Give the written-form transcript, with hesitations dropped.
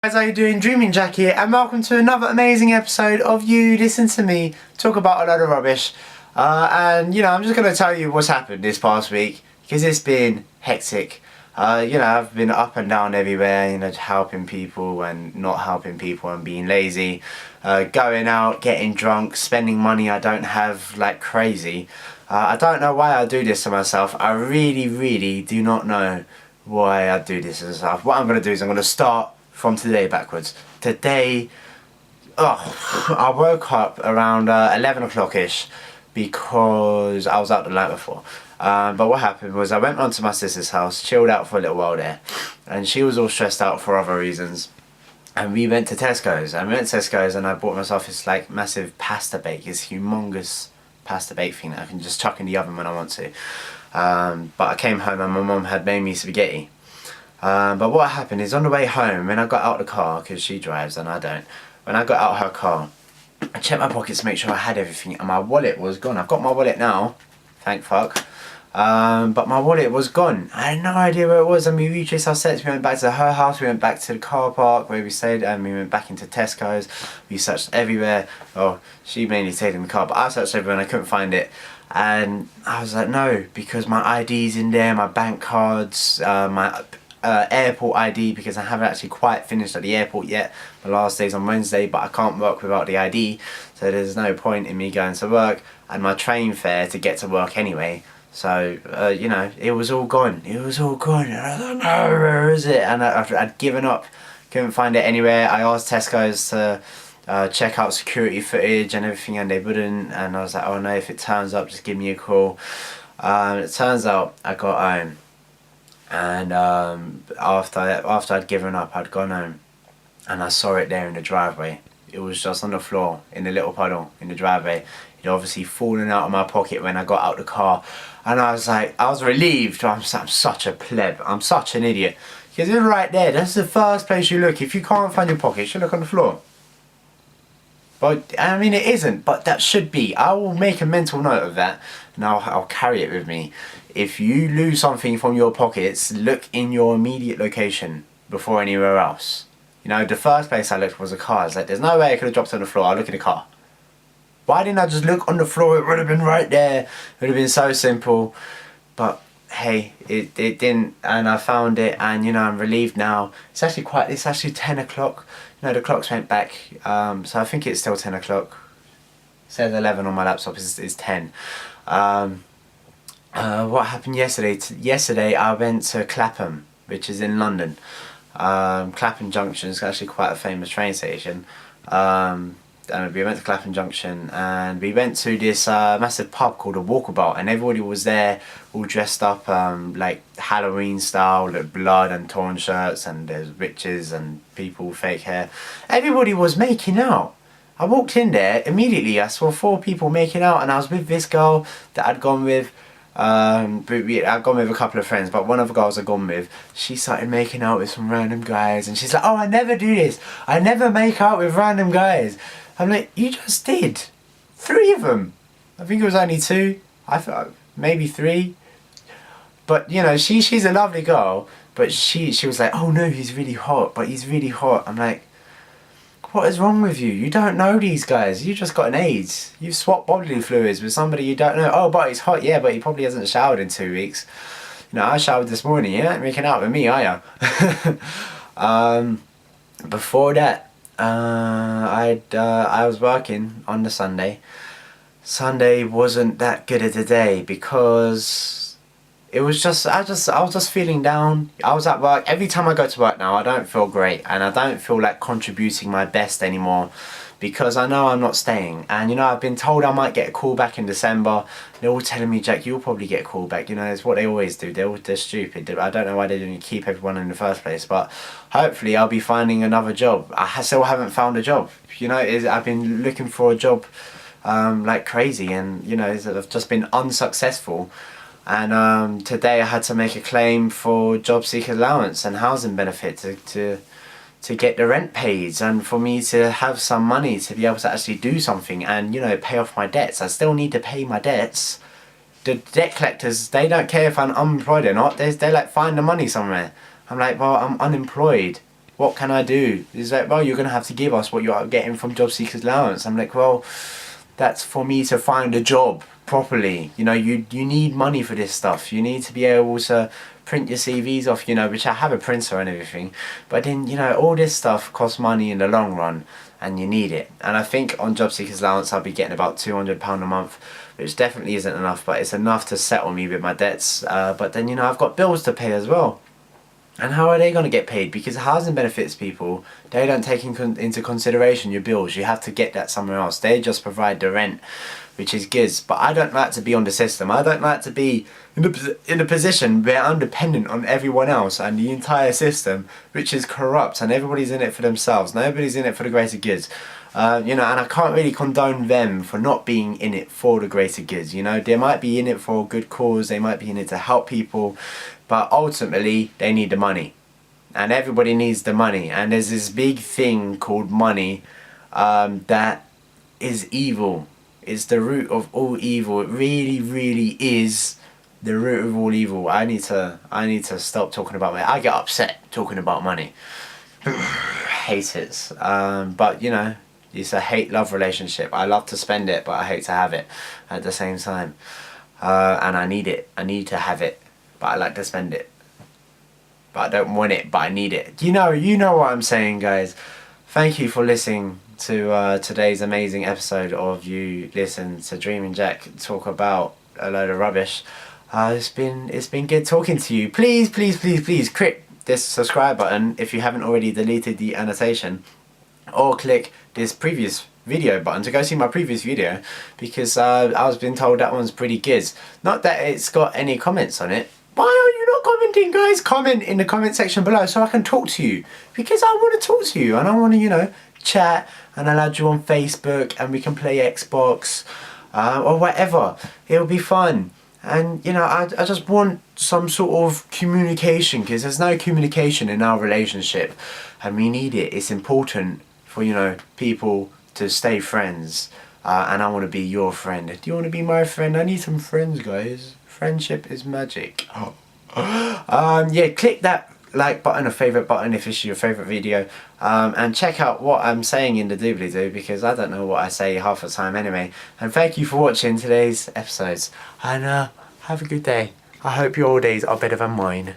Guys, how you doing? Dreaming Jack here, and welcome to another amazing episode of You Listen to Me talk about a load of rubbish. And I'm just going to tell you what's happened this past week, because it's been hectic. I've been up and down everywhere, helping people and not helping people and being lazy, going out, getting drunk, spending money I don't have like crazy. I don't know why I do this to myself. I really do not know why I do this to myself. What I'm going to do is I'm going to start from today backwards. Today, I woke up around 11 o'clock-ish because I was out the night before. But what happened was I went round to my sister's house, chilled out for a little while there, and she was all stressed out for other reasons. And we went to Tesco's, and I bought myself this like massive pasta bake, this humongous pasta bake thing that I can just chuck in the oven when I want to. But I came home and my mum had made me spaghetti. But what happened is on the way home, when I got out the car, because she drives and I don't, when I got out her car, I checked my pockets to make sure I had everything, and my wallet was gone. I've got my wallet now, thank fuck. But my wallet was gone. I had no idea where it was, and we retraced our steps. We went back to her house, we went back to the car park where we stayed, and we went back into Tesco's. We searched everywhere. Oh, she mainly stayed in the car, but I searched everywhere and I couldn't find it. And I was like, no, because my ID's in there, my bank cards, my airport ID, because I haven't actually quite finished at the airport yet. My last day's on Wednesday, but I can't work without the ID, so there's no point in me going to work, and my train fare to get to work anyway. So it was all gone. It was all gone, and I don't know, where is it? And I'd given up, couldn't find it anywhere. I asked Tesco's to check out security footage and everything, and they wouldn't. And I was like, oh no, if it turns up, just give me a call. It turns out I got home. And after I'd given up, I'd gone home and I saw it there in the driveway. It was just on the floor in the little puddle in the driveway. It obviously fallen out of my pocket when I got out the car, and I was like, I was relieved. I'm such a pleb, I'm such an idiot, because it's right there. That's the first place you look. If you can't find your pocket, you look on the floor. But I mean, it isn't, but that should be. I will make a mental note of that, and I'll carry it with me. If you lose something from your pockets, look in your immediate location before anywhere else. The first place I looked was a car. It's like, there's no way I could have dropped it on the floor. I'll look in the car. Why didn't I just look on the floor? It would have been right there. It would have been so simple. But hey, it didn't, and I found it, and I'm relieved now. It's actually 10 o'clock. The clocks went back, so I think it's still 10 o'clock. It says 11 on my laptop, it's 10. What happened yesterday? Yesterday I went to Clapham, which is in London. Clapham Junction is actually quite a famous train station. And we went to Clapham Junction, and we went to this massive pub called a Walkabout, and everybody was there all dressed up like Halloween style, like blood and torn shirts, and there's witches and people with fake hair. Everybody was making out. I walked in there, immediately I saw 4 people making out, and I was with this girl that I'd gone with. I'd gone with a couple of friends, but one of the girls I'd gone with, she started making out with some random guys, and she's like, oh, I never do this, I never make out with random guys. I'm like, you just did. 3 of them. I think it was only 2. I thought maybe 3. But she's a lovely girl, but she was like, oh no, he's really hot, but he's really hot. I'm like, what is wrong with you? You don't know these guys. You just got an AIDS. You've swapped bodily fluids with somebody you don't know. Oh, but he's hot. Yeah, but he probably hasn't showered in 2 weeks. I showered this morning. You ain't making out with me, are you? Before that, I was working on the Sunday. Sunday wasn't that good of a day because it was just, I was just feeling down. I was at work. Every time I go to work now, I don't feel great, and I don't feel like contributing my best anymore, because I know I'm not staying. And I've been told I might get a call back in December. They're all telling me, Jack, you'll probably get a call back. It's what they always do. They're stupid. I don't know why they didn't keep everyone in the first place, but hopefully I'll be finding another job. I still haven't found a job. I've been looking for a job like crazy, and I've just been unsuccessful. And today I had to make a claim for job seeker allowance and housing benefit to get the rent paid, and for me to have some money to be able to actually do something and pay off my debts. I still need to pay my debts. The debt collectors, they don't care if I'm unemployed or not. They're like, find the money somewhere. I'm like, well, I'm unemployed. what can I do? He's like, well, you're going to have to give us what you're getting from job seekers allowance. I'm like, well, that's for me to find a job properly. You know, you need money for this stuff. You need to be able to print your CVs off, you know, which I have a printer and everything. But then, you know, all this stuff costs money in the long run, and you need it. And I think on job seekers allowance I'll be getting about £200 a month, which definitely isn't enough, but it's enough to settle me with my debts. But then, you know, I've got bills to pay as well. And how are they going to get paid? Because housing benefits people, they don't take into consideration your bills. You have to get that somewhere else. They just provide the rent, which is good. But I don't like to be on the system. I don't like to be in a position where I'm dependent on everyone else and the entire system, which is corrupt, and everybody's in it for themselves. Nobody's in it for the greater good. You know, and I can't really condone them for not being in it for the greater good. You know, they might be in it for a good cause. They might be in it to help people. But ultimately, they need the money. And everybody needs the money. And there's this big thing called money that is evil. It's the root of all evil. It really, really is the root of all evil. I need to stop talking about money. I get upset talking about money. Hate it. But, you know, it's a hate-love relationship. I love to spend it, but I hate to have it at the same time. And I need it. I need to have it. But I like to spend it. But I don't want it, but I need it. You know what I'm saying, guys. Thank you for listening to today's amazing episode of You Listen to Dreaming Jack talk about a load of rubbish. It's been good talking to you. Please click this subscribe button if you haven't already deleted the annotation, or click this previous video button to go see my previous video, because I was being told that one's pretty good. Not that it's got any comments on it. Why are you not commenting, guys? Comment in the comment section below so I can talk to you, because I want to talk to you and I want to, you know, chat, and I'll add you on Facebook and we can play Xbox or whatever. It'll be fun. And, you know, I just want some sort of communication, because there's no communication in our relationship and we need it. It's important for, you know, people to stay friends, and I want to be your friend. Do you want to be my friend? I need some friends, guys. Friendship is magic. Yeah, click that like button or favourite button if it's your favourite video, and check out what I'm saying in the doobly-doo, because I don't know what I say half the time anyway. And thank you for watching today's episodes, and have a good day. I hope your days are better than mine.